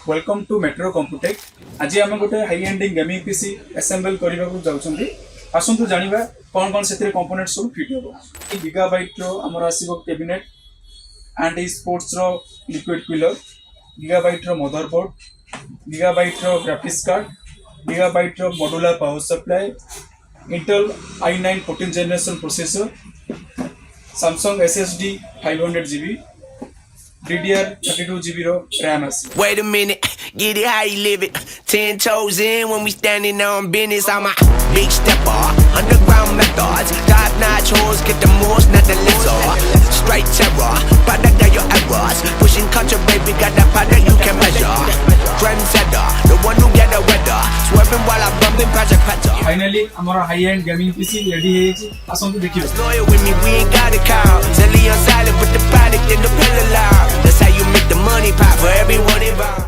Welcome to metro कंप्यूटेक। आज आम गोटे high ending gaming PC assemble करने जाऊँगी। आसतु जाना कौन कौन से कंपोनेंट सब फिट हम। गीगाबाइट आमर आसो cabinet and sports liquid cooler, gigabyte motherboard, gigabyte graphics card, gigabyte modular power supply, Intel i9 14th generation processor, Samsung SSD 500GB, DDR32GB RAM আছে। Wait a minute, get it how you live it. 10 toes in when we standing on business. I'm a big stepper, underground methods. Top notch hoes get the most, not the lesser. Straight terror, product of your errors. Pushing culture, baby, got that product you can measure. Trendsetter, the one who get the weather. Swerving while I'm bumping Project Petter. Finally हमारा high end gaming PC ready है। आसतु देखिए। Loyal with me, we ain't got a call. Zelly on silent with the product in the pillar loud. That's how you make the money pop for everyone involved.